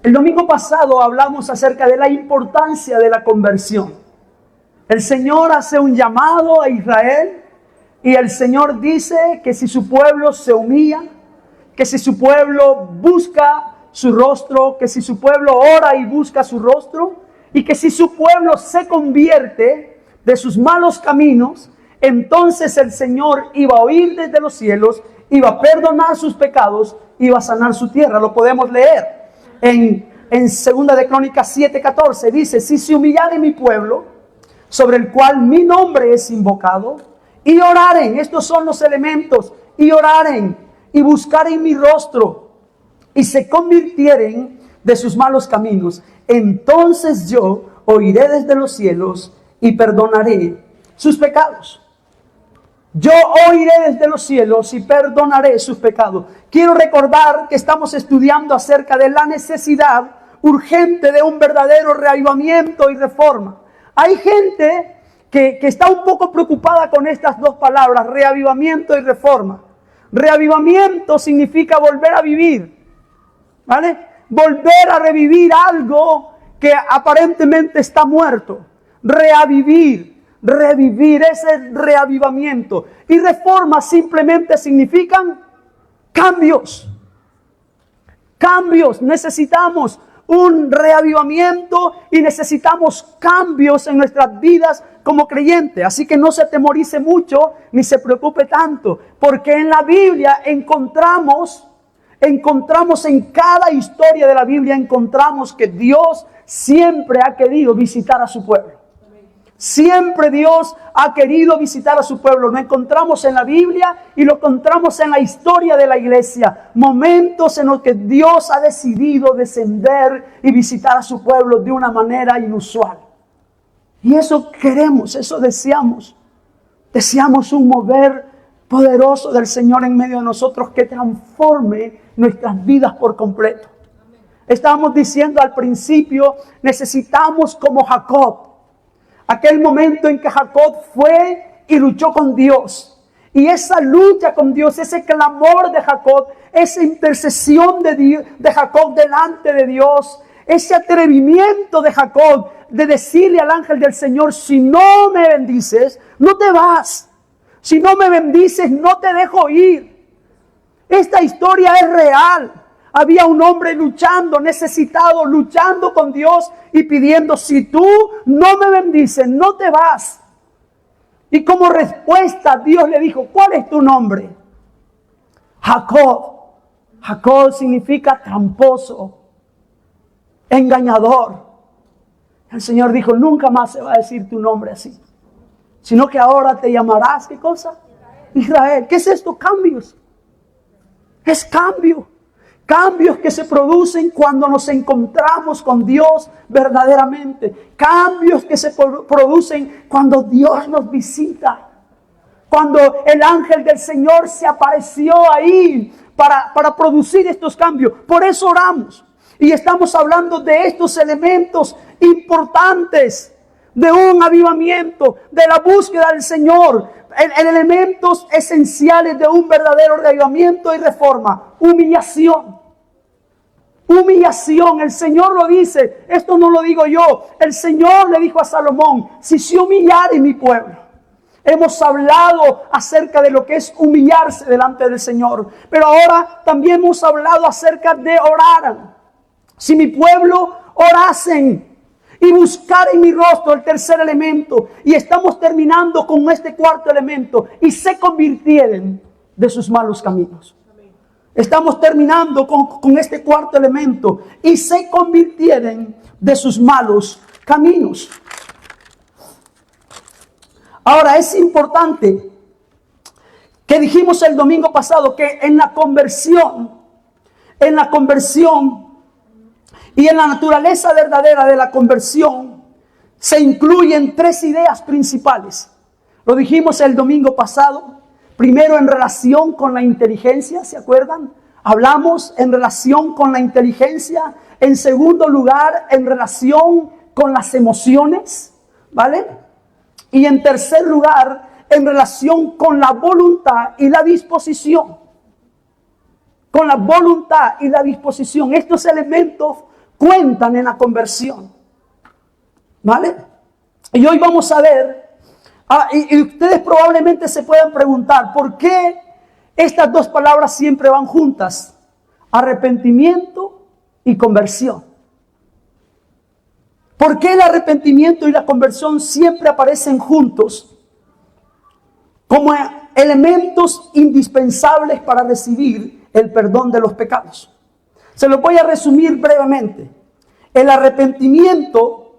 El domingo pasado hablamos acerca de la importancia de la conversión. El Señor hace un llamado a Israel y el Señor dice que si su pueblo se humilla, que si su pueblo busca su rostro, que si su pueblo ora y busca su rostro, y que si su pueblo se convierte de sus malos caminos, entonces el Señor iba a oír desde los cielos, iba a perdonar sus pecados, iba a sanar su tierra. Lo podemos leer en 2 de Crónicas 7:14. Dice: si se humillare mi pueblo, sobre el cual mi nombre es invocado, y oraren, estos son los elementos, y oraren, y buscaren mi rostro, y se convirtieren de sus malos caminos, entonces yo oiré desde los cielos y perdonaré sus pecados. Yo oiré desde los cielos y perdonaré sus pecados. Quiero recordar que estamos estudiando acerca de la necesidad urgente de un verdadero reavivamiento y reforma. Hay gente que está un poco preocupada con estas dos palabras, reavivamiento y reforma. Reavivamiento significa volver a vivir, ¿vale? Volver a revivir algo que aparentemente está muerto. Revivir, ese es reavivamiento. Y reforma simplemente significan cambios. Cambios, necesitamos un reavivamiento y necesitamos cambios en nuestras vidas como creyentes. Así que no se atemorice mucho ni se preocupe tanto, porque en la Biblia encontramos en cada historia de la Biblia, encontramos que Dios siempre ha querido visitar a su pueblo. Siempre Dios ha querido visitar a su pueblo. Lo encontramos en la Biblia y lo encontramos en la historia de la iglesia. Momentos en los que Dios ha decidido descender y visitar a su pueblo de una manera inusual. Y eso queremos, eso deseamos. Deseamos un mover poderoso del Señor en medio de nosotros que transforme nuestras vidas por completo. Estábamos diciendo al principio, necesitamos como Jacob. Aquel momento en que Jacob fue y luchó con Dios. Y esa lucha con Dios, ese clamor de Jacob, esa intercesión de Jacob delante de Dios, ese atrevimiento de Jacob de decirle al ángel del Señor: si no me bendices, no te vas. Si no me bendices, no te dejo ir. Esta historia es real. Había un hombre luchando, necesitado, luchando con Dios y pidiendo: si tú no me bendices, no te vas. Y como respuesta, Dios le dijo: ¿cuál es tu nombre? Jacob. Jacob significa tramposo, engañador. El Señor dijo: nunca más se va a decir tu nombre así, sino que ahora te llamarás, ¿qué cosa? Israel. ¿Qué es esto? Cambios. Es cambio. Cambios que se producen cuando nos encontramos con Dios verdaderamente. Cambios que se producen cuando Dios nos visita. Cuando el ángel del Señor se apareció ahí para producir estos cambios. Por eso oramos. Y estamos hablando de estos elementos importantes de un avivamiento, de la búsqueda del Señor. Elementos esenciales de un verdadero reavivamiento y reforma. Humillación. Humillación, el Señor lo dice, esto no lo digo yo, el Señor le dijo a Salomón: si se humillare mi pueblo. Hemos hablado acerca de lo que es humillarse delante del Señor, pero ahora también hemos hablado acerca de orar. Si mi pueblo orasen y buscaren mi rostro, el tercer elemento, y estamos terminando con este cuarto elemento, y se convirtieren de sus malos caminos. Estamos terminando con este cuarto elemento. Y se convirtieren de sus malos caminos. Ahora es importante que dijimos el domingo pasado que en la conversión y en la naturaleza verdadera de la conversión se incluyen tres ideas principales. Lo dijimos el domingo pasado. Primero, en relación con la inteligencia, ¿se acuerdan? Hablamos en relación con la inteligencia. En segundo lugar, en relación con las emociones, ¿vale? Y en tercer lugar, en relación con la voluntad y la disposición. Con la voluntad y la disposición. Estos elementos cuentan en la conversión. ¿Vale? Y hoy vamos a ver, y ustedes probablemente se puedan preguntar, ¿por qué estas dos palabras siempre van juntas? Arrepentimiento y conversión. ¿Por qué el arrepentimiento y la conversión siempre aparecen juntos como elementos indispensables para recibir el perdón de los pecados? Se lo voy a resumir brevemente. El arrepentimiento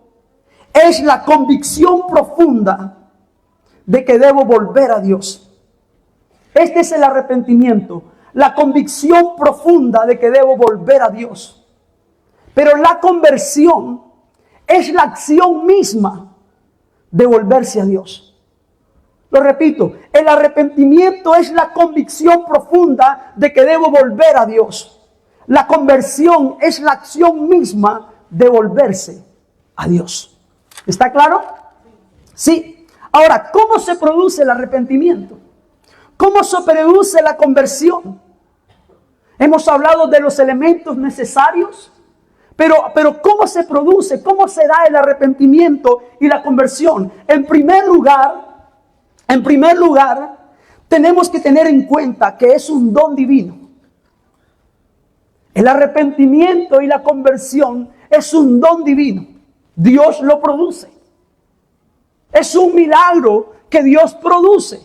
es la convicción profunda de que debo volver a Dios. Este es el arrepentimiento, la convicción profunda de que debo volver a Dios. Pero la conversión es la acción misma de volverse a Dios. Lo repito, el arrepentimiento es la convicción profunda de que debo volver a Dios. La conversión es la acción misma de volverse a Dios. ¿Está claro? Sí. Ahora, ¿cómo se produce el arrepentimiento? ¿Cómo se produce la conversión? Hemos hablado de los elementos necesarios, pero ¿cómo se produce? ¿Cómo se da el arrepentimiento y la conversión? En primer lugar, tenemos que tener en cuenta que es un don divino. El arrepentimiento y la conversión es un don divino. Dios lo produce. Es un milagro que Dios produce.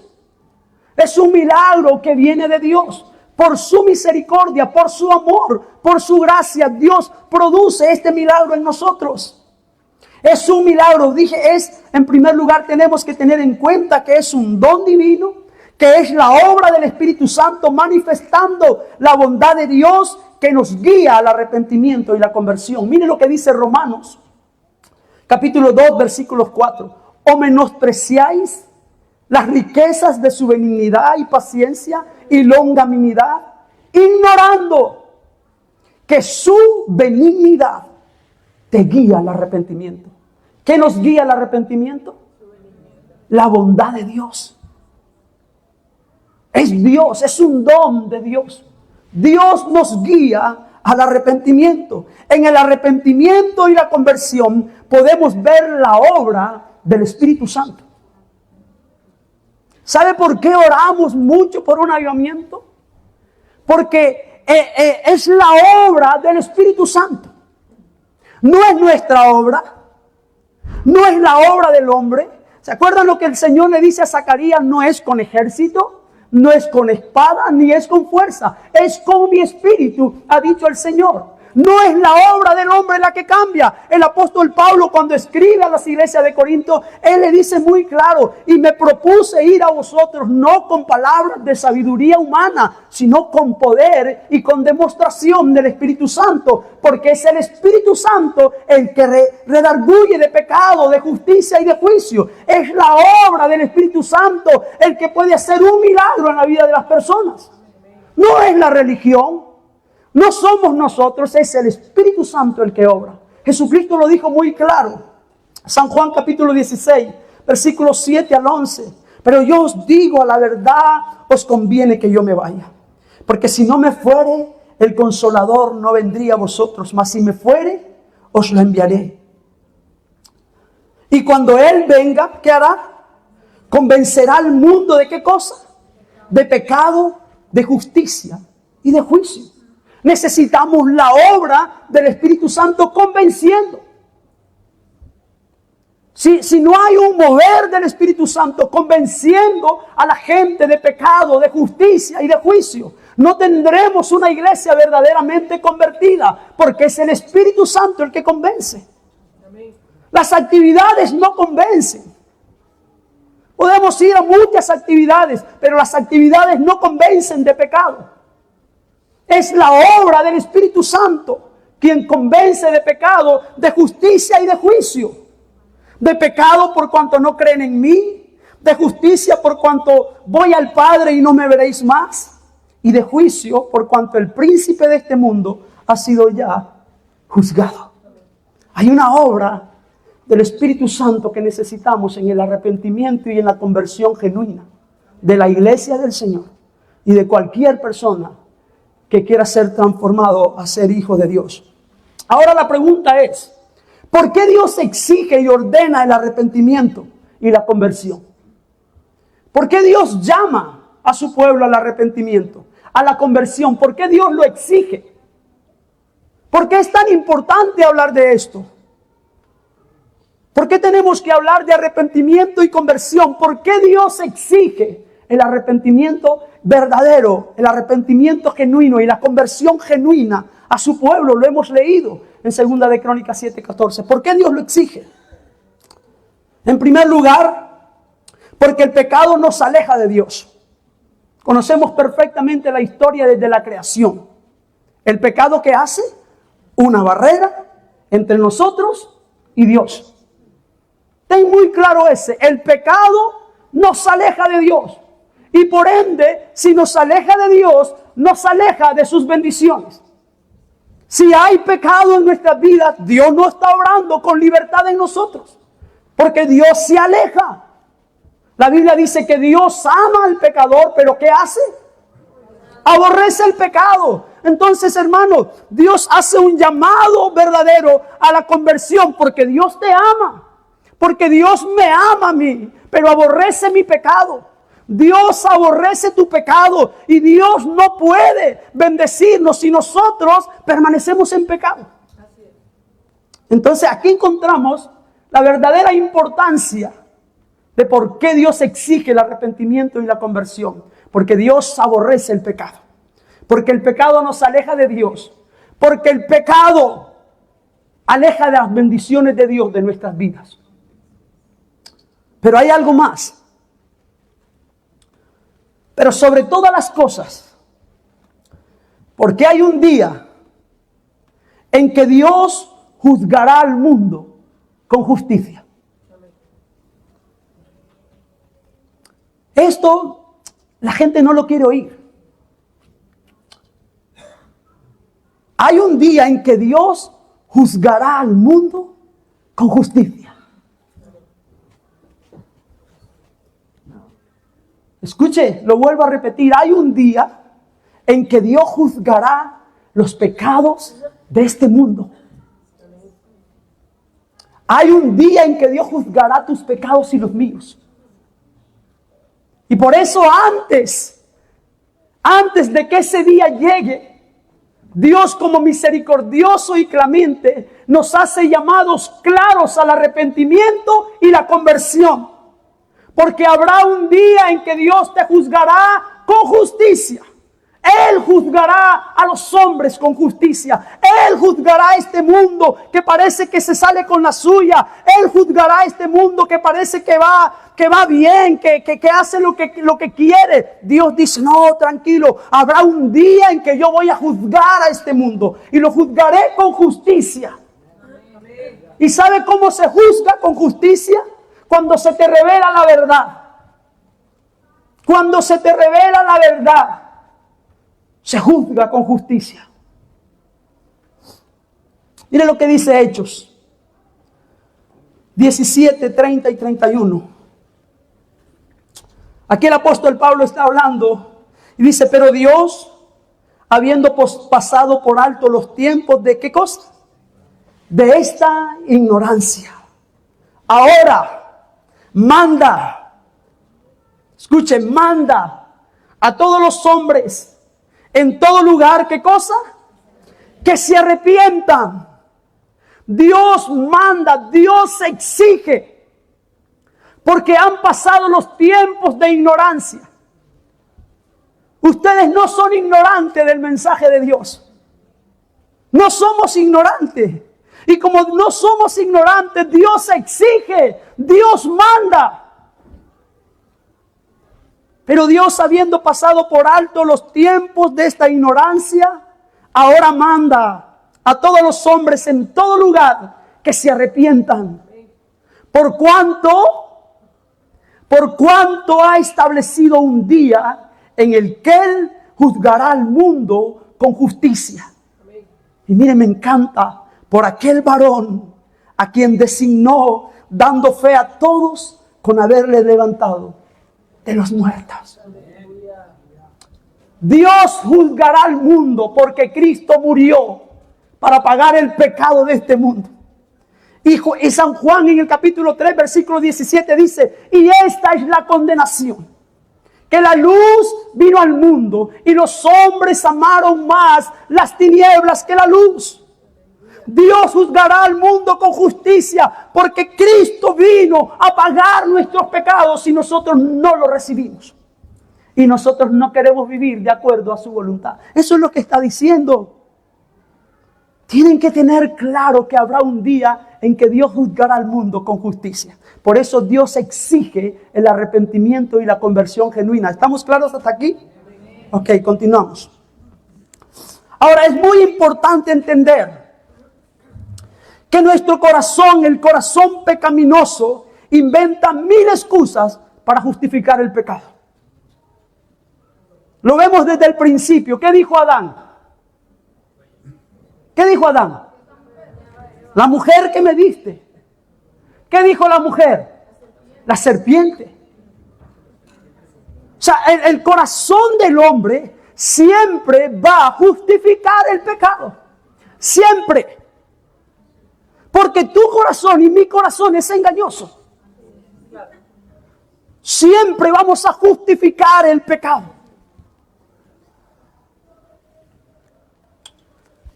Es un milagro que viene de Dios. Por su misericordia, por su amor, por su gracia, Dios produce este milagro en nosotros. Es un milagro, en primer lugar tenemos que tener en cuenta que es un don divino, que es la obra del Espíritu Santo manifestando la bondad de Dios que nos guía al arrepentimiento y la conversión. Miren lo que dice Romanos, capítulo 2, versículos 4. ¿O menospreciáis las riquezas de su benignidad y paciencia y longanimidad, ignorando que su benignidad te guía al arrepentimiento? ¿Qué nos guía al arrepentimiento? La bondad de Dios. Es Dios, es un don de Dios. Dios nos guía al arrepentimiento. En el arrepentimiento y la conversión podemos ver la obra del Espíritu Santo. ¿Sabe por qué oramos mucho por un avivamiento? Porque es la obra del Espíritu Santo. No es nuestra obra. No es la obra del hombre. ¿Se acuerdan lo que el Señor le dice a Zacarías? No es con ejército, no es con espada, ni es con fuerza. Es con mi espíritu, ha dicho el Señor. No es la obra del hombre la que cambia. El apóstol Pablo, cuando escribe a las iglesias de Corinto, él le dice muy claro: y me propuse ir a vosotros no con palabras de sabiduría humana, sino con poder y con demostración del Espíritu Santo, porque es el Espíritu Santo el que redarguye de pecado, de justicia y de juicio. Es la obra del Espíritu Santo el que puede hacer un milagro en la vida de las personas. No es la religión. No somos nosotros, es el Espíritu Santo el que obra. Jesucristo lo dijo muy claro. San Juan capítulo 16, versículos 7 al 11. Pero yo os digo a la verdad, os conviene que yo me vaya. Porque si no me fuere, el Consolador no vendría a vosotros. Mas si me fuere, os lo enviaré. Y cuando Él venga, ¿qué hará? Convencerá al mundo ¿de qué cosa? De pecado, de justicia y de juicio. Necesitamos la obra del Espíritu Santo convenciendo. Si no hay un mover del Espíritu Santo convenciendo a la gente de pecado, de justicia y de juicio, no tendremos una iglesia verdaderamente convertida, porque es el Espíritu Santo el que convence. Las actividades no convencen. Podemos ir a muchas actividades, pero las actividades no convencen de pecado. Es la obra del Espíritu Santo quien convence de pecado, de justicia y de juicio. De pecado por cuanto no creen en mí. De justicia por cuanto voy al Padre y no me veréis más. Y de juicio por cuanto el príncipe de este mundo ha sido ya juzgado. Hay una obra del Espíritu Santo que necesitamos en el arrepentimiento y en la conversión genuina de la iglesia del Señor y de cualquier persona que quiera ser transformado a ser hijo de Dios. Ahora la pregunta es, ¿por qué Dios exige y ordena el arrepentimiento y la conversión? ¿Por qué Dios llama a su pueblo al arrepentimiento, a la conversión? ¿Por qué Dios lo exige? ¿Por qué es tan importante hablar de esto? ¿Por qué tenemos que hablar de arrepentimiento y conversión? ¿Por qué Dios exige el arrepentimiento verdadero, el arrepentimiento genuino y la conversión genuina a su pueblo? Lo hemos leído en 2 de Crónicas 7:14. ¿Por qué Dios lo exige? En primer lugar, porque el pecado nos aleja de Dios. Conocemos perfectamente la historia desde la creación. El pecado que hace una barrera entre nosotros y Dios. Ten muy claro ese. El pecado nos aleja de Dios. Y por ende, si nos aleja de Dios, nos aleja de sus bendiciones. Si hay pecado en nuestras vidas, Dios no está obrando con libertad en nosotros. Porque Dios se aleja. La Biblia dice que Dios ama al pecador, pero ¿qué hace? Aborrece el pecado. Entonces, hermanos, Dios hace un llamado verdadero a la conversión porque Dios te ama. Porque Dios me ama a mí, pero aborrece mi pecado. Dios aborrece tu pecado y Dios no puede bendecirnos si nosotros permanecemos en pecado. Entonces, aquí encontramos la verdadera importancia de por qué Dios exige el arrepentimiento y la conversión. Porque Dios aborrece el pecado. Porque el pecado nos aleja de Dios. Porque el pecado aleja de las bendiciones de Dios de nuestras vidas. Pero hay algo más. Pero sobre todas las cosas, porque hay un día en que Dios juzgará al mundo con justicia. Esto la gente no lo quiere oír. Hay un día en que Dios juzgará al mundo con justicia. Escuche, lo vuelvo a repetir. Hay un día en que Dios juzgará los pecados de este mundo. Hay un día en que Dios juzgará tus pecados y los míos. Y por eso antes de que ese día llegue, Dios como misericordioso y clemente nos hace llamados claros al arrepentimiento y la conversión. Porque habrá un día en que Dios te juzgará con justicia. Él juzgará a los hombres con justicia. Él juzgará a este mundo que parece que se sale con la suya. Él juzgará a este mundo que parece que va bien, que hace lo que quiere. Dios dice, no, tranquilo. Habrá un día en que yo voy a juzgar a este mundo. Y lo juzgaré con justicia. ¿Y sabe cómo se juzga con justicia? Cuando se te revela la verdad. Cuando se te revela la verdad, se juzga con justicia. Mire lo que dice Hechos 17, 30 y 31. Aquí el apóstol Pablo está hablando y dice, pero Dios, habiendo pasado por alto los tiempos de ¿qué cosa? De esta ignorancia. Ahora manda, escuchen, manda a todos los hombres en todo lugar, ¿qué cosa? Que se arrepientan. Dios manda, Dios exige, porque han pasado los tiempos de ignorancia. Ustedes no son ignorantes del mensaje de Dios. No somos ignorantes. Y como no somos ignorantes, Dios exige, Dios manda. Pero Dios, habiendo pasado por alto los tiempos de esta ignorancia, ahora manda a todos los hombres en todo lugar que se arrepientan. Por cuanto ha establecido un día en el que Él juzgará al mundo con justicia. Y mire, me encanta por aquel varón a quien designó, dando fe a todos con haberle levantado de los muertos. Dios juzgará al mundo porque Cristo murió para pagar el pecado de este mundo. Y San Juan en el capítulo 3, versículo 17 dice, y esta es la condenación, que la luz vino al mundo y los hombres amaron más las tinieblas que la luz. Dios juzgará al mundo con justicia porque Cristo vino a pagar nuestros pecados y nosotros no lo recibimos. Y nosotros no queremos vivir de acuerdo a su voluntad. Eso es lo que está diciendo. Tienen que tener claro que habrá un día en que Dios juzgará al mundo con justicia. Por eso Dios exige el arrepentimiento y la conversión genuina. ¿Estamos claros hasta aquí? Ok, continuamos. Ahora es muy importante entender que nuestro corazón, el corazón pecaminoso, inventa mil excusas para justificar el pecado. Lo vemos desde el principio. ¿Qué dijo Adán? ¿Qué dijo Adán? La mujer que me diste. ¿Qué dijo la mujer? La serpiente. O sea, el corazón del hombre siempre va a justificar el pecado. Siempre. Porque tu corazón y mi corazón es engañoso. Siempre vamos a justificar el pecado.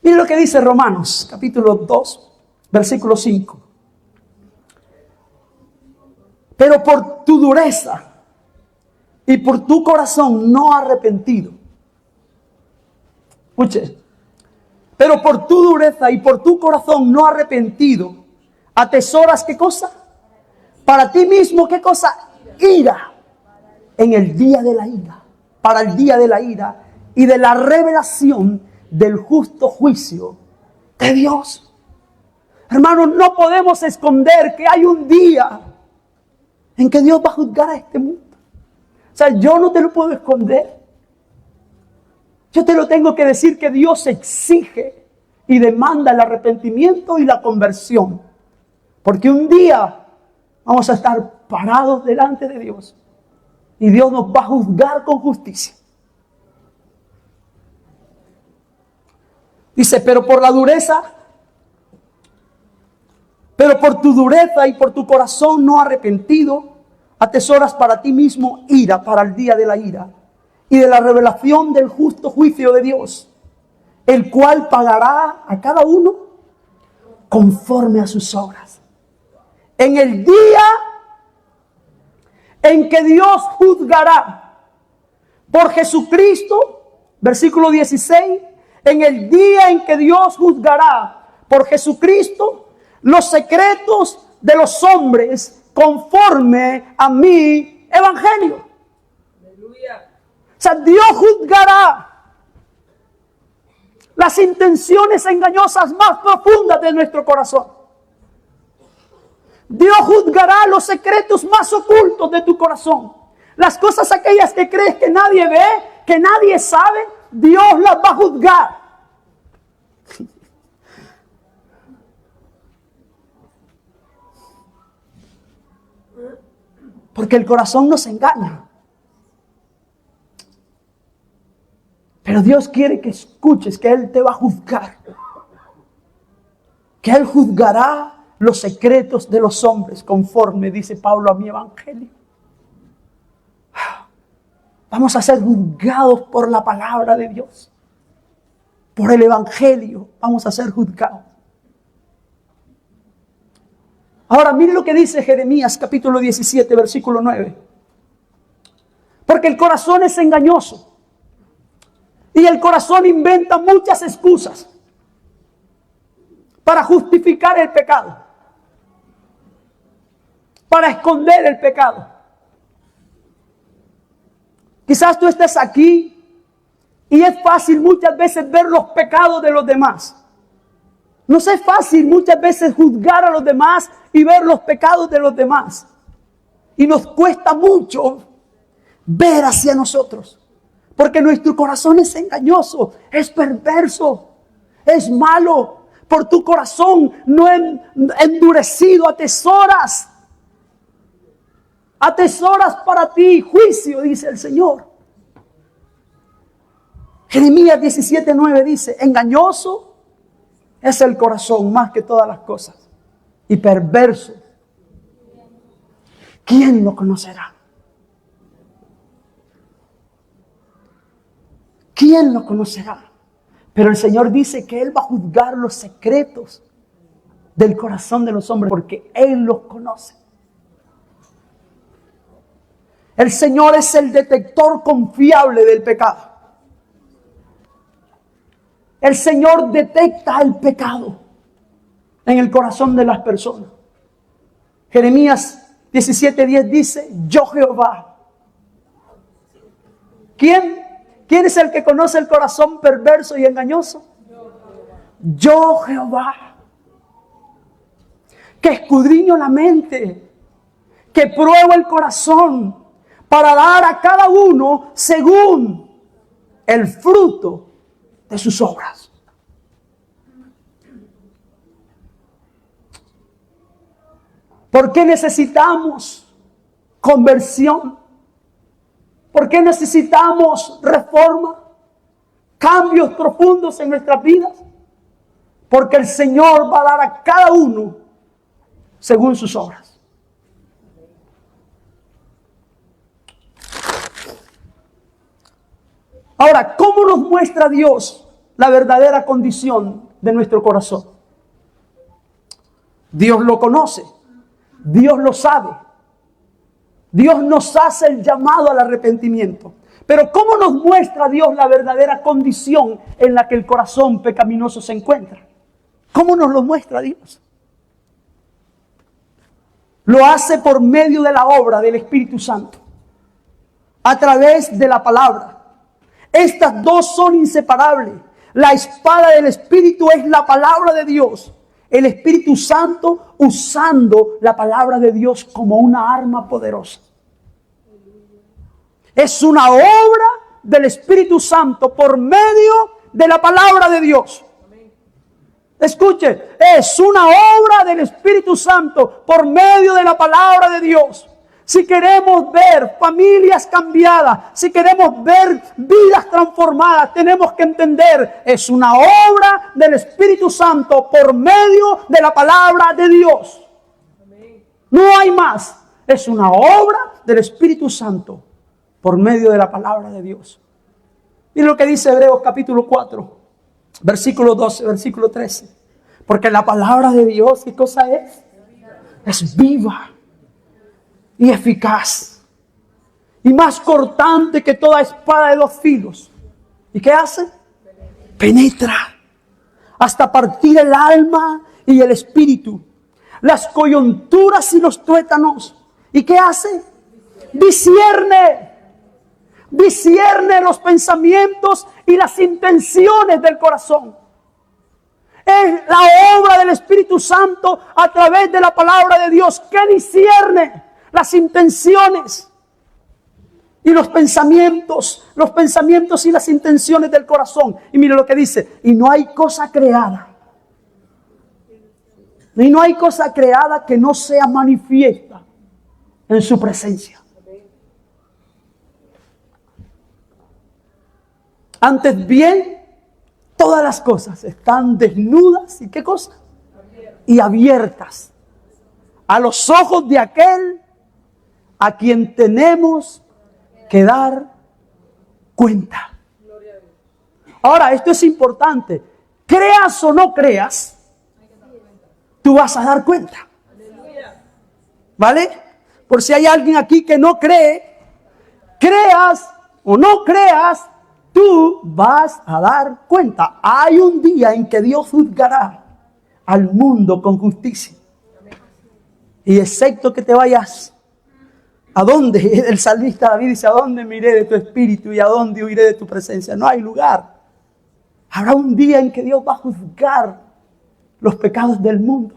Miren lo que dice Romanos, capítulo 2, versículo 5. Pero por tu dureza y por tu corazón no arrepentido. Escuche. Pero por tu dureza y por tu corazón no arrepentido, atesoras, ¿qué cosa? Para ti mismo, ¿qué cosa? Ira. En el día de la ira. Para el día de la ira y de la revelación del justo juicio de Dios. Hermanos, no podemos esconder que hay un día en que Dios va a juzgar a este mundo. O sea, yo no te lo puedo esconder. Yo te lo tengo que decir que Dios exige y demanda el arrepentimiento y la conversión. Porque un día vamos a estar parados delante de Dios y Dios nos va a juzgar con justicia. Dice, pero por tu dureza y por tu corazón no arrepentido, atesoras para ti mismo ira para el día de la ira y de la revelación del justo juicio de Dios, el cual pagará a cada uno conforme a sus obras. En el día en que Dios juzgará por Jesucristo, versículo 16, en el día en que Dios juzgará por Jesucristo los secretos de los hombres conforme a mi evangelio. Aleluya. O sea, Dios juzgará las intenciones engañosas más profundas de nuestro corazón. Dios juzgará los secretos más ocultos de tu corazón. Las cosas aquellas que crees que nadie ve, que nadie sabe, Dios las va a juzgar. Porque el corazón nos engaña. Pero Dios quiere que escuches que Él te va a juzgar. Que Él juzgará los secretos de los hombres conforme, dice Pablo, a mi evangelio. Vamos a ser juzgados por la palabra de Dios. Por el evangelio vamos a ser juzgados. Ahora mire lo que dice Jeremías capítulo 17 versículo 9. Porque el corazón es engañoso. Y el corazón inventa muchas excusas para justificar el pecado. Para esconder el pecado. Quizás tú estés aquí y es fácil muchas veces ver los pecados de los demás. Nos es fácil muchas veces juzgar a los demás y ver los pecados de los demás. Y nos cuesta mucho ver hacia nosotros. Porque nuestro corazón es engañoso, es perverso, es malo. Por tu corazón no endurecido atesoras. Atesoras para ti juicio, dice el Señor. Jeremías 17:9 dice, engañoso es el corazón más que todas las cosas. Y perverso. ¿Quién lo conocerá? ¿Quién lo conocerá? Pero el Señor dice que Él va a juzgar los secretos del corazón de los hombres porque Él los conoce. El Señor es el detector confiable del pecado. El Señor detecta el pecado en el corazón de las personas. Jeremías 17:10 dice, yo Jehová. ¿Quién es el que conoce el corazón perverso y engañoso? Yo Jehová. Que escudriño la mente, que pruebo el corazón para dar a cada uno según el fruto de sus obras. ¿Por qué necesitamos conversión? ¿Por qué necesitamos reforma? Cambios profundos en nuestras vidas. Porque el Señor va a dar a cada uno según sus obras. Ahora, ¿cómo nos muestra Dios la verdadera condición de nuestro corazón? Dios lo conoce. Dios lo sabe. Dios nos hace el llamado al arrepentimiento. Pero ¿cómo nos muestra Dios la verdadera condición en la que el corazón pecaminoso se encuentra? ¿Cómo nos lo muestra Dios? Lo hace por medio de la obra del Espíritu Santo. A través de la palabra. Estas dos son inseparables. La espada del Espíritu es la palabra de Dios. El Espíritu Santo usando la palabra de Dios como una arma poderosa. Es una obra del Espíritu Santo por medio de la palabra de Dios. Escuche, es una obra del Espíritu Santo por medio de la palabra de Dios. Si queremos ver familias cambiadas, si queremos ver vidas transformadas, tenemos que entender, es una obra del Espíritu Santo por medio de la palabra de Dios. No hay más. Es una obra del Espíritu Santo por medio de la palabra de Dios. Miren lo que dice Hebreos capítulo 4, versículo 12, versículo 13. Porque la palabra de Dios, ¿qué cosa es? Es viva y eficaz y más cortante que toda espada de dos filos. ¿Y qué hace? Penetra hasta partir el alma y el espíritu, las coyunturas y los tuétanos. ¿Y qué hace? Discierne los pensamientos y las intenciones del corazón. Es la obra del Espíritu Santo a través de la palabra de Dios que discierne las intenciones y los pensamientos y las intenciones del corazón. Y mire lo que dice, y no hay cosa creada que no sea manifiesta en su presencia. Antes bien, todas las cosas están desnudas y ¿qué cosa? Y abiertas a los ojos de aquel a quien tenemos que dar cuenta. Ahora, esto es importante. Creas o no creas, tú vas a dar cuenta. ¿Vale? Por si hay alguien aquí que no cree, creas o no creas, tú vas a dar cuenta. Hay un día en que Dios juzgará al mundo con justicia. Y excepto que te vayas, ¿a dónde? El salmista David dice, ¿a dónde me iré de tu espíritu y a dónde huiré de tu presencia? No hay lugar. Habrá un día en que Dios va a juzgar los pecados del mundo.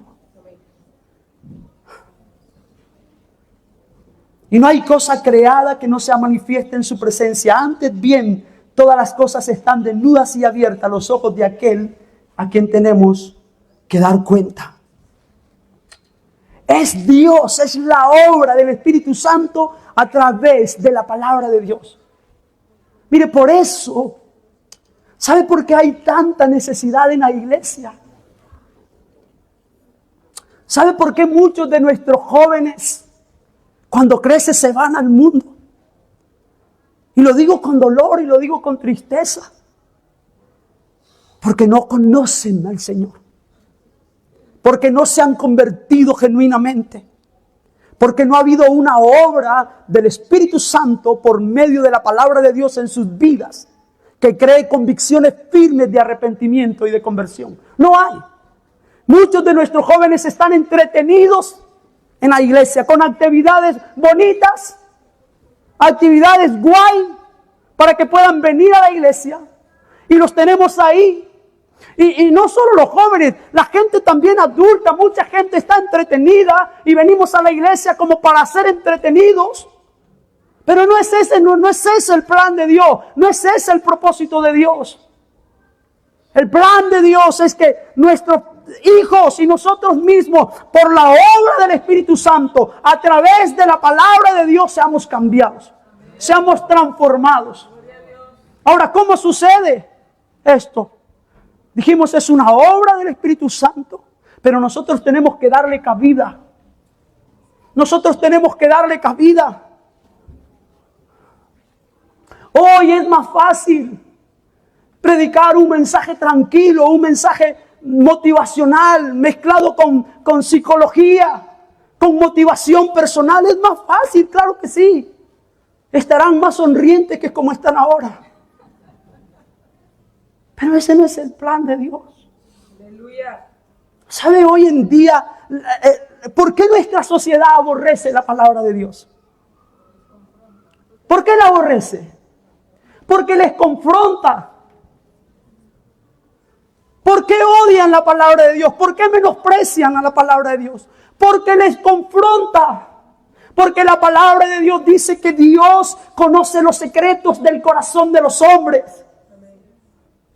Y no hay cosa creada que no sea manifiesta en su presencia. Antes bien, todas las cosas están desnudas y abiertas a los ojos de aquel a quien tenemos que dar cuenta. Es Dios, es la obra del Espíritu Santo a través de la palabra de Dios. Mire, por eso, ¿sabe por qué hay tanta necesidad en la iglesia? ¿Sabe por qué muchos de nuestros jóvenes, cuando crecen, se van al mundo? Y lo digo con dolor y lo digo con tristeza. Porque no conocen al Señor. Porque no se han convertido genuinamente. Porque no ha habido una obra del Espíritu Santo por medio de la palabra de Dios en sus vidas que cree convicciones firmes de arrepentimiento y de conversión. No hay. Muchos de nuestros jóvenes están entretenidos en la iglesia con actividades bonitas, actividades guay, para que puedan venir a la iglesia. Y los tenemos ahí. Y no solo los jóvenes, la gente también adulta, mucha gente está entretenida y venimos a la iglesia como para ser entretenidos. Pero no es ese el plan de Dios, no es ese el propósito de Dios. El plan de Dios es que nuestros hijos y nosotros mismos, por la obra del Espíritu Santo, a través de la palabra de Dios, seamos cambiados, seamos transformados. Ahora, ¿cómo sucede esto? Dijimos, es una obra del Espíritu Santo, pero nosotros tenemos que darle cabida. Nosotros tenemos que darle cabida. Hoy es más fácil predicar un mensaje tranquilo, un mensaje motivacional, mezclado con psicología, con motivación personal. Es más fácil, claro que sí. Estarán más sonrientes que como están ahora. Pero ese no es el plan de Dios. Aleluya. ¿Sabe hoy en día por qué nuestra sociedad aborrece la palabra de Dios? ¿Por qué la aborrece? Porque les confronta. ¿Por qué odian la palabra de Dios? ¿Por qué menosprecian a la palabra de Dios? Porque les confronta. Porque la palabra de Dios dice que Dios conoce los secretos del corazón de los hombres.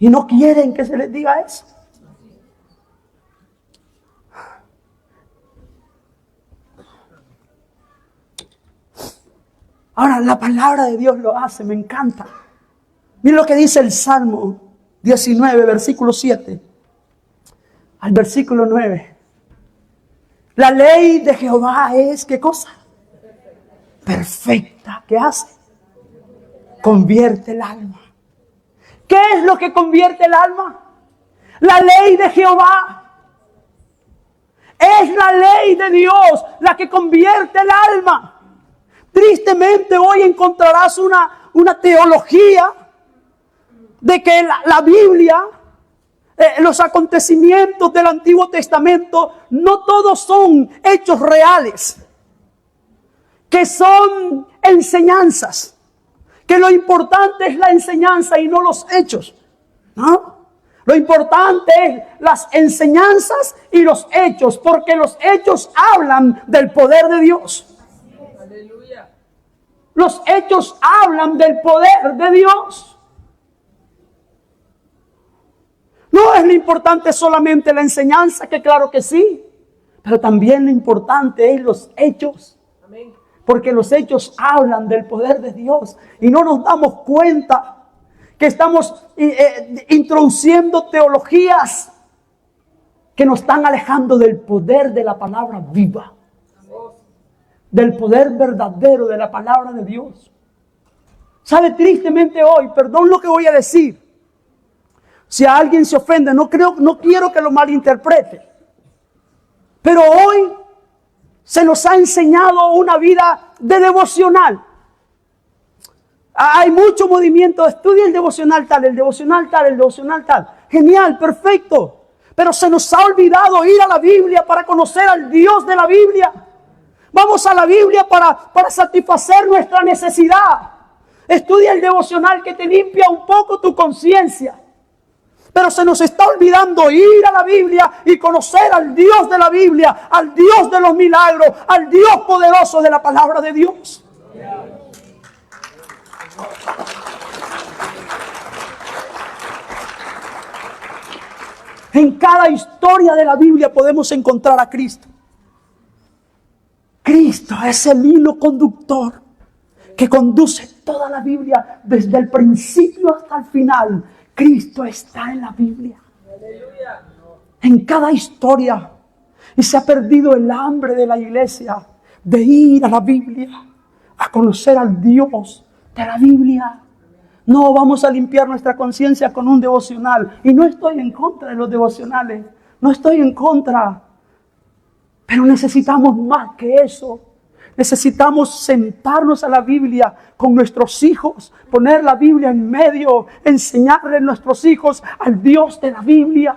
Y no quieren que se les diga eso. Ahora, la palabra de Dios lo hace, me encanta. Miren lo que dice el Salmo 19, versículo 7 al versículo 9. La ley de Jehová es, ¿qué cosa? Perfecta. ¿Qué hace? Convierte el alma. ¿Qué es lo que convierte el alma? La ley de Jehová. Es la ley de Dios la que convierte el alma. Tristemente hoy encontrarás una teología de que la Biblia, los acontecimientos del Antiguo Testamento, no todos son hechos reales, que son enseñanzas, que lo importante es la enseñanza y no los hechos, ¿no? Lo importante es las enseñanzas y los hechos, porque los hechos hablan del poder de Dios. Aleluya. Los hechos hablan del poder de Dios. No es lo importante solamente la enseñanza, que claro que sí, pero también lo importante es los hechos. Amén. Porque los hechos hablan del poder de Dios y no nos damos cuenta que estamos introduciendo teologías que nos están alejando del poder de la palabra viva, del poder verdadero de la palabra de Dios. ¿Sabe? Tristemente hoy, perdón lo que voy a decir, si a alguien se ofende, no quiero que lo malinterprete, pero hoy se nos ha enseñado una vida de devocional. Hay mucho movimiento, estudia el devocional tal, el devocional tal, el devocional tal. Genial, perfecto. Pero se nos ha olvidado ir a la Biblia para conocer al Dios de la Biblia. Vamos a la Biblia para satisfacer nuestra necesidad. Estudia el devocional que te limpia un poco tu conciencia. Pero se nos está olvidando ir a la Biblia y conocer al Dios de la Biblia, al Dios de los milagros, al Dios poderoso de la palabra de Dios. En cada historia de la Biblia podemos encontrar a Cristo. Cristo es el hilo conductor que conduce toda la Biblia desde el principio hasta el final. Cristo está en la Biblia. En cada historia. Y se ha perdido el hambre de la iglesia de ir a la Biblia, a conocer al Dios de la Biblia. No vamos a limpiar nuestra conciencia con un devocional. Y no estoy en contra de los devocionales. No estoy en contra. Pero necesitamos más que eso. Necesitamos sentarnos a la Biblia con nuestros hijos, poner la Biblia en medio, enseñarle a nuestros hijos al Dios de la Biblia.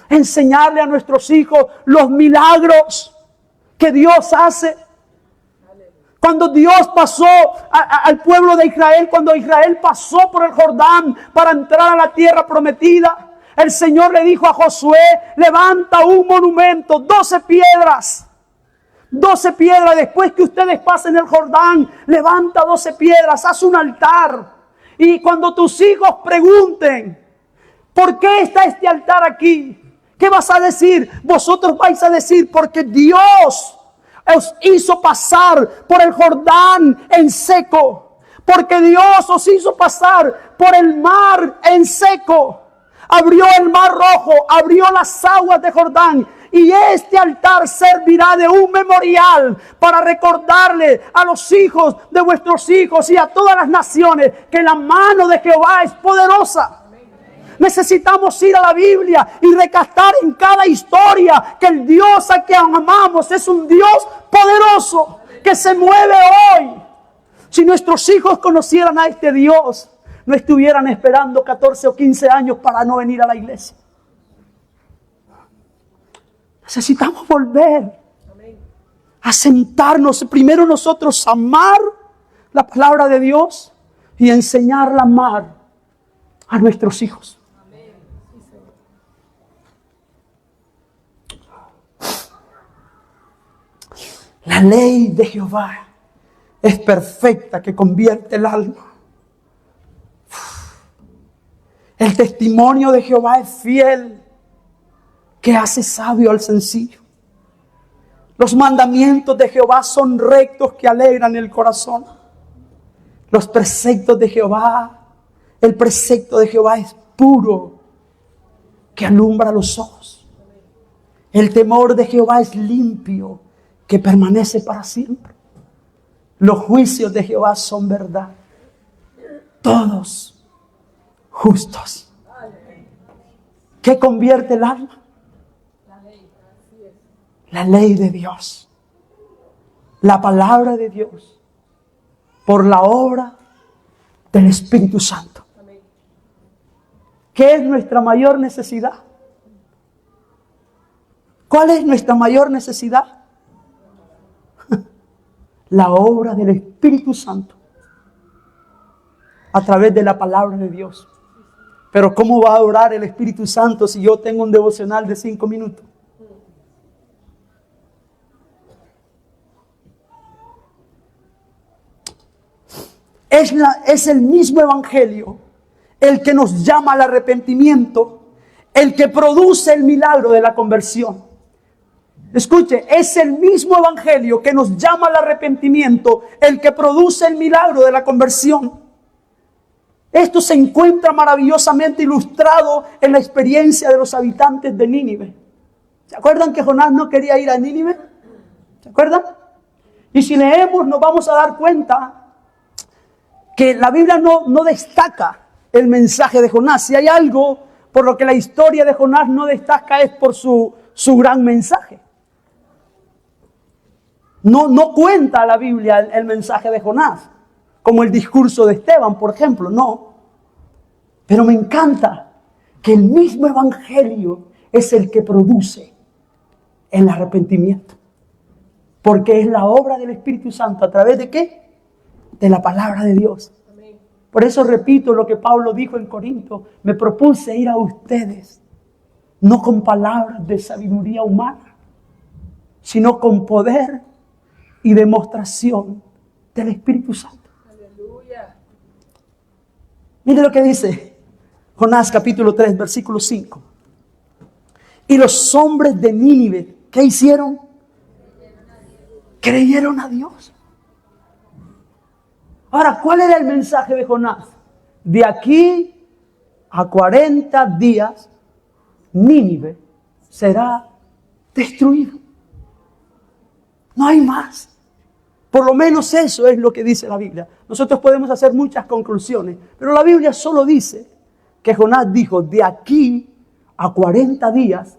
Enseñarle a nuestros hijos los milagros que Dios hace. Cuando Dios pasó al pueblo de Israel, cuando Israel pasó por el Jordán para entrar a la tierra prometida, el Señor le dijo a Josué: levanta un monumento, 12 piedras. 12 piedras, después que ustedes pasen el Jordán, levanta 12 piedras, haz un altar. Y cuando tus hijos pregunten: ¿por qué está este altar aquí? ¿Qué vas a decir? Vosotros vais a decir: porque Dios os hizo pasar por el Jordán en seco. Porque Dios os hizo pasar por el mar en seco. Abrió el mar rojo, abrió las aguas de Jordán. Y este altar servirá de un memorial para recordarle a los hijos de vuestros hijos y a todas las naciones que la mano de Jehová es poderosa. Necesitamos ir a la Biblia y recastar en cada historia que el Dios a quien amamos es un Dios poderoso que se mueve hoy. Si nuestros hijos conocieran a este Dios, no estuvieran esperando 14 o 15 años para no venir a la iglesia. Necesitamos volver a sentarnos. Primero nosotros amar la palabra de Dios y enseñarla a amar a nuestros hijos. La ley de Jehová es perfecta, que convierte el alma. El testimonio de Jehová es fiel, que hace sabio al sencillo. Los mandamientos de Jehová son rectos, que alegran el corazón. Los preceptos de Jehová, el precepto de Jehová es puro, que alumbra los ojos. El temor de Jehová es limpio, que permanece para siempre. Los juicios de Jehová son verdad, todos justos. ¿Qué convierte el alma? La ley de Dios, la palabra de Dios, por la obra del Espíritu Santo. ¿Qué es nuestra mayor necesidad? ¿Cuál es nuestra mayor necesidad? La obra del Espíritu Santo a través de la palabra de Dios. Pero ¿cómo va a orar el Espíritu Santo si yo tengo un devocional de 5 minutos? Es el mismo evangelio el que nos llama al arrepentimiento, el que produce el milagro de la conversión. Escuche, es el mismo evangelio que nos llama al arrepentimiento, el que produce el milagro de la conversión. Esto se encuentra maravillosamente ilustrado en la experiencia de los habitantes de Nínive. ¿Se acuerdan que Jonás no quería ir a Nínive? ¿Se acuerdan? Y si leemos nos vamos a dar cuenta que la Biblia no destaca el mensaje de Jonás. Si hay algo por lo que la historia de Jonás no destaca es por su gran mensaje. No cuenta la Biblia el mensaje de Jonás, como el discurso de Esteban, por ejemplo, no. Pero me encanta que el mismo evangelio es el que produce el arrepentimiento. Porque es la obra del Espíritu Santo. ¿A través de qué? De la palabra de Dios. Por eso repito lo que Pablo dijo en Corinto: me propuse ir a ustedes, no con palabras de sabiduría humana, sino con poder y demostración del Espíritu Santo. Aleluya. Mire lo que dice Jonás capítulo 3, versículo 5. Y los hombres de Nínive, ¿qué hicieron? Creyeron a Dios. Ahora, ¿cuál era el mensaje de Jonás? De aquí a 40 días, Nínive será destruido. No hay más. Por lo menos eso es lo que dice la Biblia. Nosotros podemos hacer muchas conclusiones, pero la Biblia solo dice que Jonás dijo, de aquí a 40 días,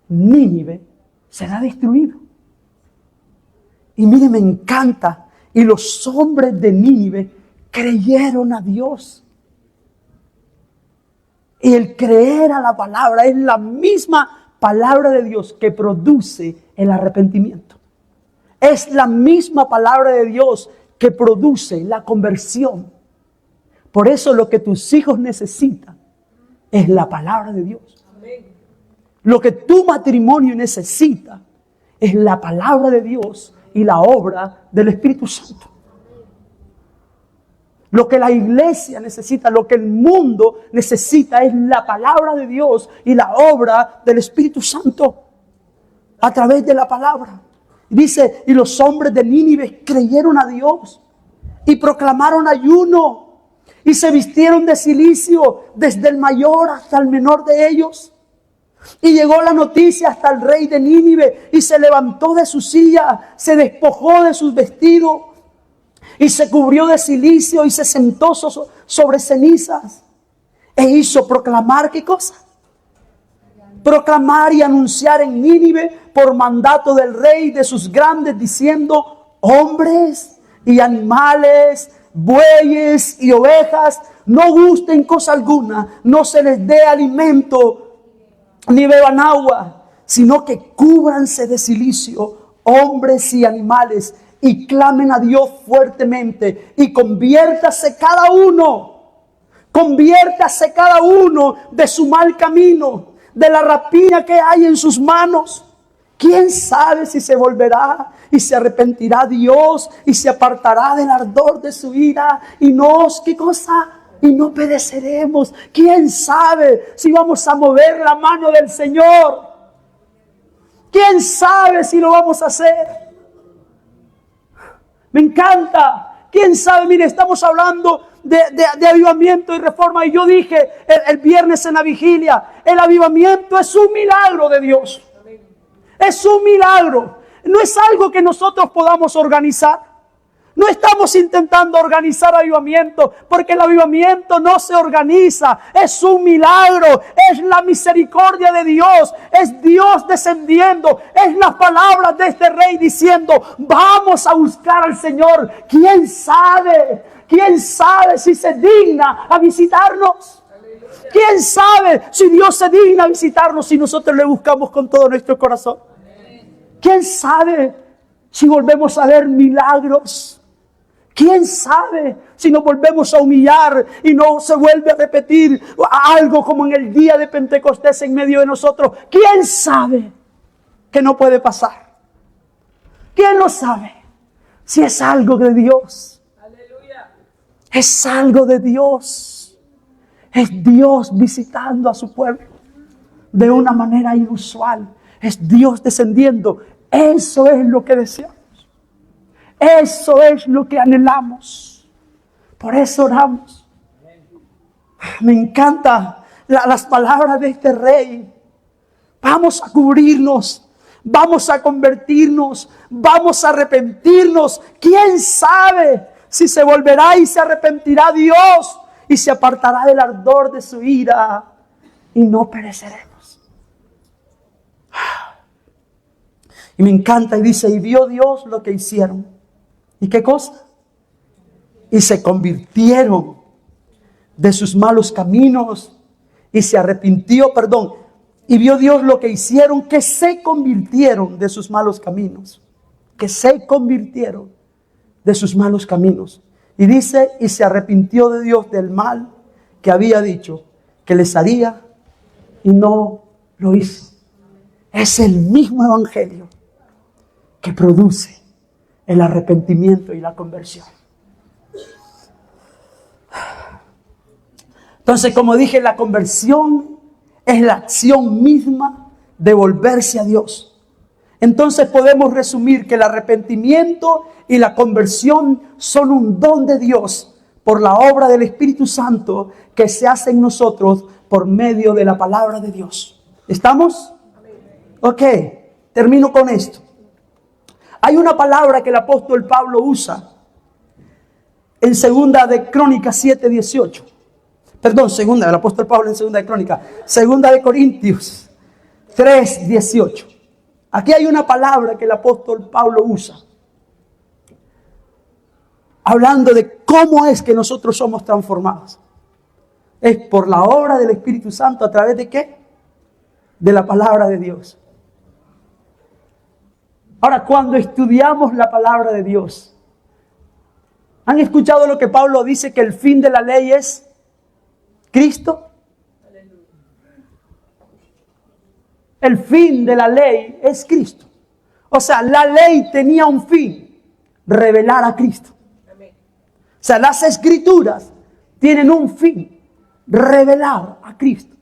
Nínive será destruido. Y mire, me encanta. Y los hombres de Nínive creyeron a Dios. Y el creer a la palabra es la misma palabra de Dios que produce el arrepentimiento. Es la misma palabra de Dios que produce la conversión. Por eso lo que tus hijos necesitan es la palabra de Dios. Lo que tu matrimonio necesita es la palabra de Dios y la obra del Espíritu Santo. Lo que la iglesia necesita, lo que el mundo necesita es la palabra de Dios y la obra del Espíritu Santo a través de la palabra. Dice, y los hombres de Nínive creyeron a Dios y proclamaron ayuno y se vistieron de cilicio desde el mayor hasta el menor de ellos. Y llegó la noticia hasta el rey de Nínive y se levantó de su silla, se despojó de sus vestidos y se cubrió de cilicio y se sentó sobre cenizas e hizo proclamar, ¿qué cosa? Proclamar y anunciar en Nínive por mandato del rey de sus grandes, diciendo, hombres y animales, bueyes y ovejas, no gusten cosa alguna, no se les dé alimento ni beban agua, sino que cúbranse de cilicio, hombres y animales, y clamen a Dios fuertemente, y conviértase cada uno de su mal camino, de la rapiña que hay en sus manos. ¿Quién sabe si se volverá y se arrepentirá Dios y se apartará del ardor de su ira y nos, ¿qué cosa? Y no pereceremos. ¿Quién sabe si vamos a mover la mano del Señor? ¿Quién sabe si lo vamos a hacer? Me encanta. ¿Quién sabe? Mire, estamos hablando de avivamiento y reforma. Y yo dije el viernes en la vigilia, el avivamiento es un milagro de Dios. Es un milagro. No es algo que nosotros podamos organizar. No estamos intentando organizar avivamiento, porque el avivamiento no se organiza. Es un milagro, es la misericordia de Dios, es Dios descendiendo, es las palabras de este rey diciendo, vamos a buscar al Señor. ¿Quién sabe? ¿Quién sabe si se digna a visitarnos? ¿Quién sabe si Dios se digna a visitarnos si nosotros le buscamos con todo nuestro corazón? ¿Quién sabe si volvemos a ver milagros? ¿Quién sabe si nos volvemos a humillar y no se vuelve a repetir algo como en el día de Pentecostés en medio de nosotros? ¿Quién sabe que no puede pasar? ¿Quién lo sabe? Si es algo de Dios. Aleluya. Es algo de Dios. Es Dios visitando a su pueblo de una manera inusual. Es Dios descendiendo. Eso es lo que deseamos. Eso es lo que anhelamos. Por eso oramos. Me encanta las palabras de este rey. Vamos a cubrirnos. Vamos a convertirnos. Vamos a arrepentirnos. ¿Quién sabe si se volverá y se arrepentirá Dios y se apartará del ardor de su ira y no pereceremos? Y me encanta y dice, y vio Dios lo que hicieron. ¿Y qué cosa? Y se convirtieron de sus malos caminos y se arrepintió, y vio Dios lo que hicieron, que se convirtieron de sus malos caminos, que se convirtieron de sus malos caminos. Y dice, y se arrepintió de Dios del mal que había dicho que les haría y no lo hizo. Es el mismo evangelio que produce el arrepentimiento y la conversión. Entonces, como dije, la conversión es la acción misma de volverse a Dios. Entonces podemos resumir que el arrepentimiento y la conversión son un don de Dios por la obra del Espíritu Santo que se hace en nosotros por medio de la palabra de Dios. ¿Estamos? Ok. Termino con esto. Hay una palabra que el apóstol Pablo usa en segunda de Crónicas 7:18. Perdón, segunda, el apóstol Pablo en segunda de Crónicas. Segunda de Corintios 3:18. Aquí hay una palabra que el apóstol Pablo usa, hablando de cómo es que nosotros somos transformados. Es por la obra del Espíritu Santo. ¿A través de qué? De la palabra de Dios. Ahora, cuando estudiamos la palabra de Dios, ¿han escuchado lo que Pablo dice, que el fin de la ley es Cristo? El fin de la ley es Cristo. O sea, la ley tenía un fin: revelar a Cristo. O sea, las escrituras tienen un fin: revelar a Cristo,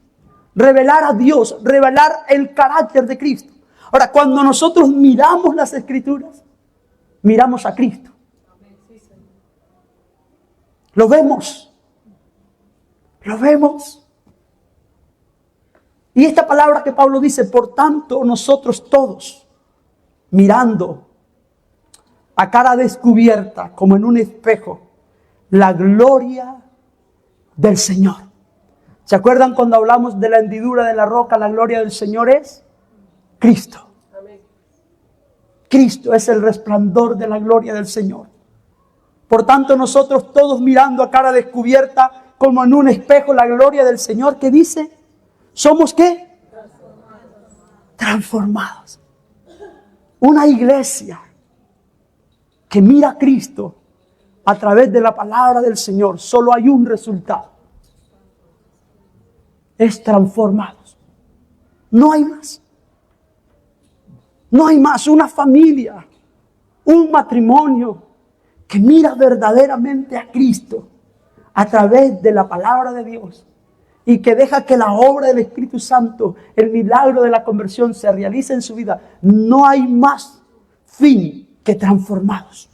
revelar a Dios, revelar el carácter de Cristo. Ahora, cuando nosotros miramos las escrituras, miramos a Cristo. Lo vemos. Lo vemos. Y esta palabra que Pablo dice, por tanto, nosotros todos, mirando a cara descubierta, como en un espejo, la gloria del Señor. ¿Se acuerdan cuando hablamos de la hendidura de la roca? La gloria del Señor es Cristo. Cristo es el resplandor de la gloria del Señor. Por tanto, nosotros todos, mirando a cara descubierta, como en un espejo, la gloria del Señor, ¿qué dice? ¿Somos qué? Transformados. Una iglesia que mira a Cristo a través de la palabra del Señor, solo hay un resultado: es transformados. No hay más. No hay más. Una familia, un matrimonio que mira verdaderamente a Cristo a través de la palabra de Dios y que deja que la obra del Espíritu Santo, el milagro de la conversión, se realice en su vida. No hay más fin que transformados.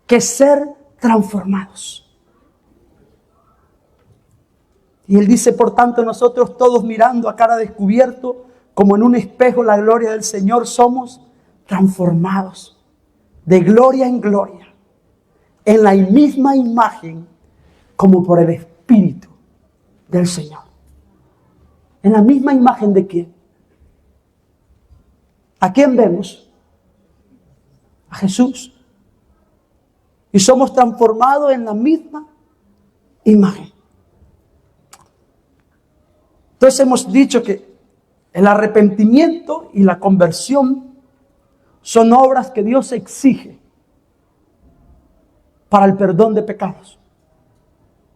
Que ser transformados. Y él dice, por tanto, nosotros todos, mirando a cara descubierto, como en un espejo, la gloria del Señor, somos transformados de gloria en gloria, en la misma imagen, como por el Espíritu del Señor. ¿En la misma imagen de quién? ¿A quién vemos? A Jesús. Y somos transformados en la misma imagen. Entonces hemos dicho que el arrepentimiento y la conversión son obras que Dios exige para el perdón de pecados,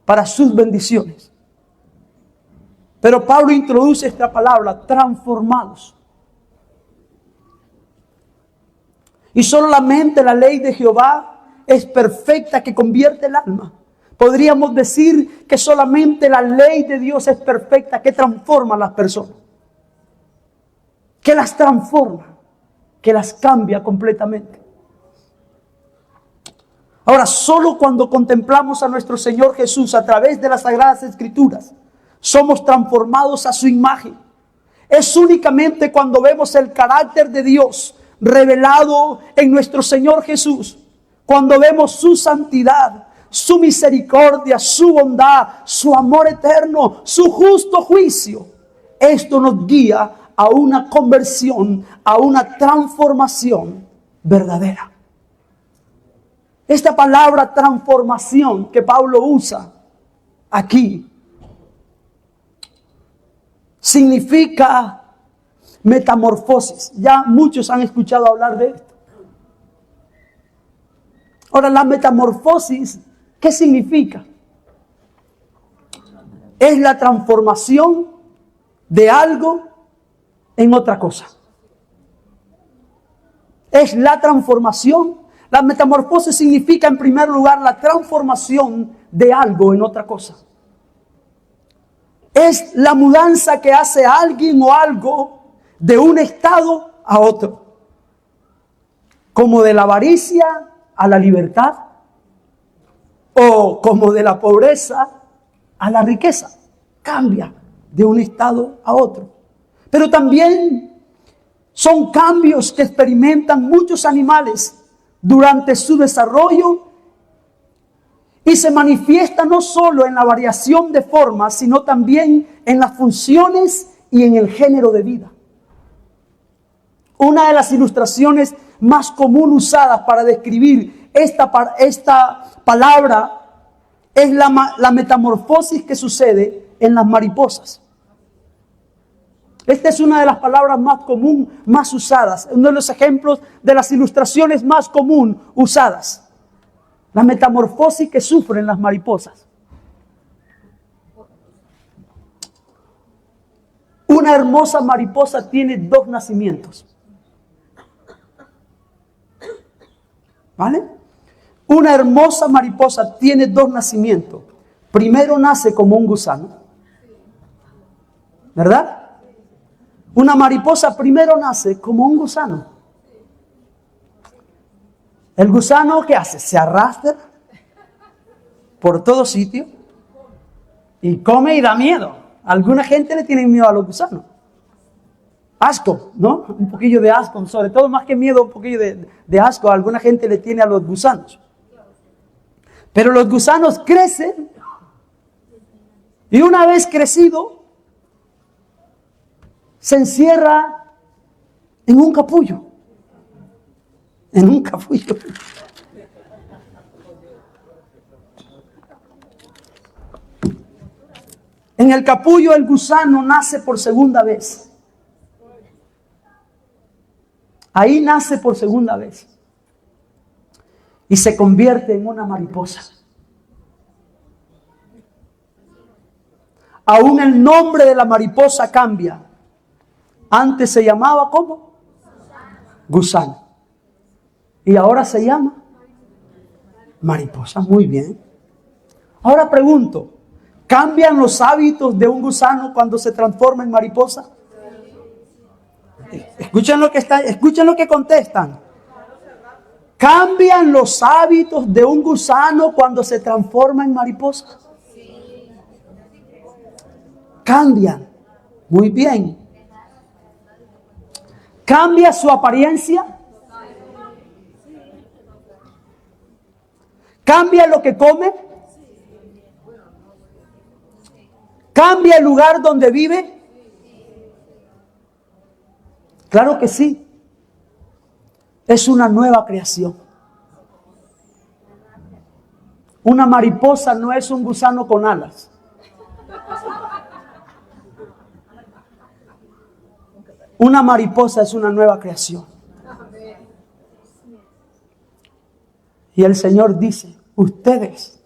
para sus bendiciones. Pero Pablo introduce esta palabra, transformados. Y solamente la ley de Jehová es perfecta, que convierte el alma. Podríamos decir que solamente la ley de Dios es perfecta, que transforma a las personas. Que las transforma, que las cambia completamente. Ahora, solo cuando contemplamos a nuestro Señor Jesús a través de las Sagradas Escrituras, somos transformados a su imagen. Es únicamente cuando vemos el carácter de Dios revelado en nuestro Señor Jesús, cuando vemos su santidad, su misericordia, su bondad, su amor eterno, su justo juicio. Esto nos guía a una conversión, a una transformación verdadera. Esta palabra transformación que Pablo usa aquí significa metamorfosis. Ya muchos han escuchado hablar de esto. Ahora, la metamorfosis, ¿qué significa? Es la transformación de algo en otra cosa. Es la transformación. La metamorfosis significa, en primer lugar, la transformación de algo en otra cosa. Es la mudanza que hace alguien o algo de un estado a otro. Como de la avaricia a la libertad, o como de la pobreza a la riqueza. Cambia de un estado a otro. Pero también Son cambios que experimentan muchos animales durante su desarrollo y se manifiesta no solo en la variación de formas, sino también en las funciones y en el género de vida. Una de las ilustraciones más común usadas para describir esta palabra es la metamorfosis que sucede en las mariposas. Esta es una de las palabras más común, más usadas, uno de los ejemplos de las ilustraciones más común usadas. La metamorfosis que sufren las mariposas. Una hermosa mariposa tiene 2 nacimientos. ¿Vale? Una hermosa mariposa tiene 2 nacimientos. Primero nace como un gusano. ¿Verdad? Una mariposa primero nace como un gusano. El gusano, ¿qué hace? Se arrastra por todo sitio y come y da miedo. Alguna gente le tiene miedo a los gusanos. Asco, ¿no? Un poquillo de asco, sobre todo más que miedo, un poquillo de asco. Alguna gente le tiene a los gusanos. Pero los gusanos crecen y una vez crecido, se encierra en un capullo. En un capullo. En el capullo el gusano nace por segunda vez. Ahí nace por segunda vez. Y se convierte en una mariposa. Aún el nombre de la mariposa cambia. Antes se llamaba ¿cómo? Gusano. Y ahora se llama mariposa. Muy bien. Ahora pregunto, ¿cambian los hábitos de un gusano cuando se transforma en mariposa? Escuchen lo que contestan. ¿Cambian los hábitos de un gusano cuando se transforma en mariposa? Cambian. Muy bien. ¿Cambia su apariencia? ¿Cambia lo que come? ¿Cambia el lugar donde vive? Claro que sí. Es una nueva creación. Una mariposa no es un gusano con alas. Una mariposa es una nueva creación. Y el Señor dice, ustedes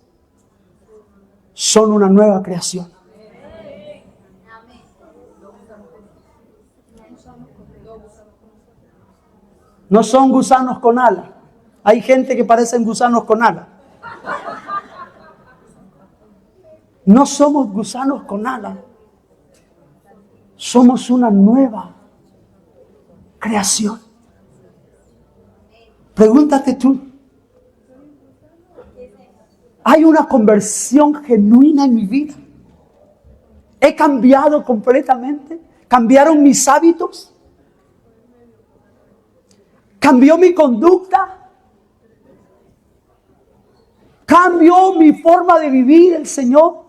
son una nueva creación. No son gusanos con alas. Hay gente que parecen gusanos con alas. No somos gusanos con alas. Somos una nueva creación. Pregúntate tú. ¿Hay una conversión genuina en mi vida? ¿He cambiado completamente? ¿Cambiaron mis hábitos? ¿Cambió mi conducta? ¿Cambió mi forma de vivir el Señor?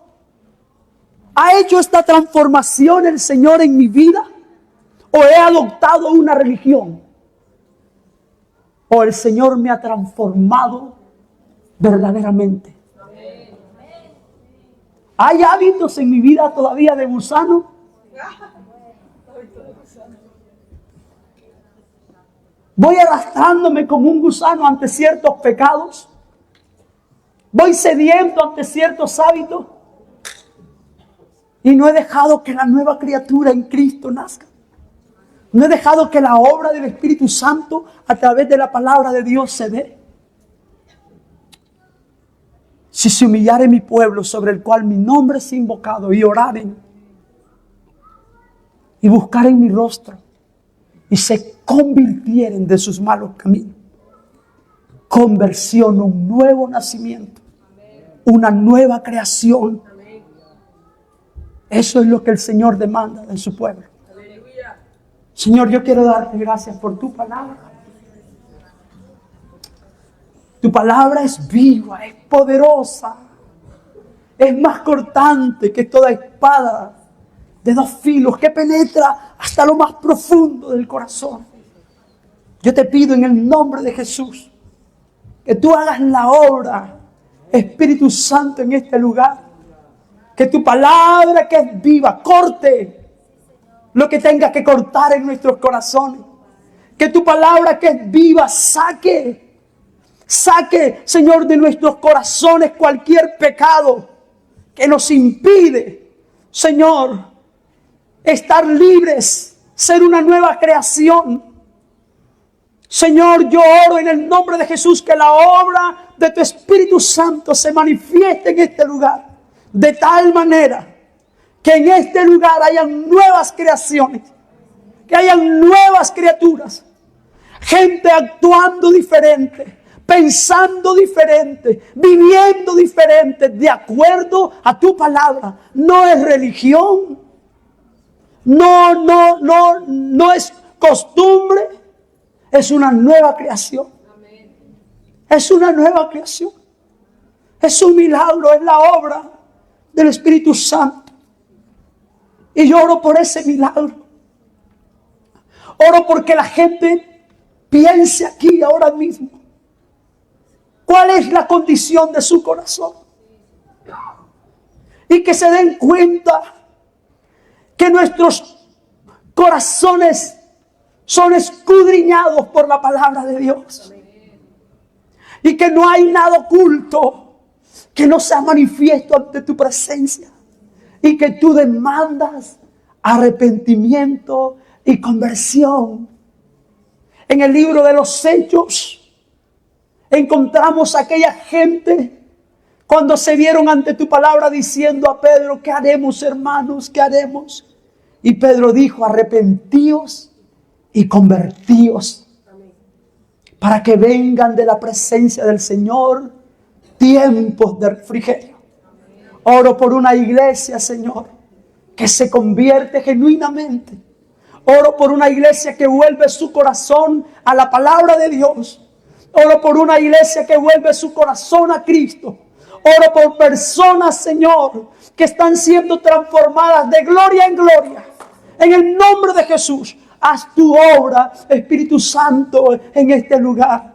¿Ha hecho esta transformación el Señor en mi vida? ¿O he adoptado una religión? ¿O el Señor me ha transformado verdaderamente? ¿Hay hábitos en mi vida todavía de gusano? ¿Voy arrastrándome como un gusano ante ciertos pecados? ¿Voy sediento ante ciertos hábitos? Y no he dejado que la nueva criatura en Cristo nazca. No he dejado que la obra del Espíritu Santo a través de la palabra de Dios se dé. Si se humillare mi pueblo sobre el cual mi nombre es invocado y oraren y buscaren mi rostro y se convirtieren de sus malos caminos. Conversión, un nuevo nacimiento, una nueva creación. Eso es lo que el Señor demanda de su pueblo. Señor, yo quiero darte gracias por tu palabra. Tu palabra es viva, es poderosa, es más cortante que toda espada de 2 filos que penetra hasta lo más profundo del corazón. Yo te pido en el nombre de Jesús que tú hagas la obra, Espíritu Santo, en este lugar. Que tu palabra, que es viva, corte lo que tenga que cortar en nuestros corazones. Que tu palabra, que es viva, saque, Señor, de nuestros corazones cualquier pecado que nos impide, Señor, estar libres, ser una nueva creación. Señor, yo oro en el nombre de Jesús que la obra de tu Espíritu Santo se manifieste en este lugar, de tal manera que en este lugar hayan nuevas creaciones, que hayan nuevas criaturas, gente actuando diferente, pensando diferente, viviendo diferente, de acuerdo a tu palabra. No es religión, no es costumbre, es una nueva creación. Es una nueva creación. Es un milagro, es la obra del Espíritu Santo. Y yo oro por ese milagro. Oro porque la gente piense aquí ahora mismo cuál es la condición de su corazón. Y que se den cuenta que nuestros corazones son escudriñados por la palabra de Dios. Y que no hay nada oculto que no sea manifiesto ante tu presencia. Y que tú demandas arrepentimiento y conversión. En el libro de los Hechos encontramos a aquella gente cuando se vieron ante tu palabra diciendo a Pedro: ¿qué haremos, hermanos? ¿Qué haremos? Y Pedro dijo: arrepentíos y convertíos, para que vengan de la presencia del Señor tiempos de refrigerio. Oro por una iglesia, Señor, que se convierte genuinamente. Oro por una iglesia que vuelve su corazón a la palabra de Dios. Oro por una iglesia que vuelve su corazón a Cristo. Oro por personas, Señor, que están siendo transformadas de gloria en gloria. En el nombre de Jesús, haz tu obra, Espíritu Santo, en este lugar.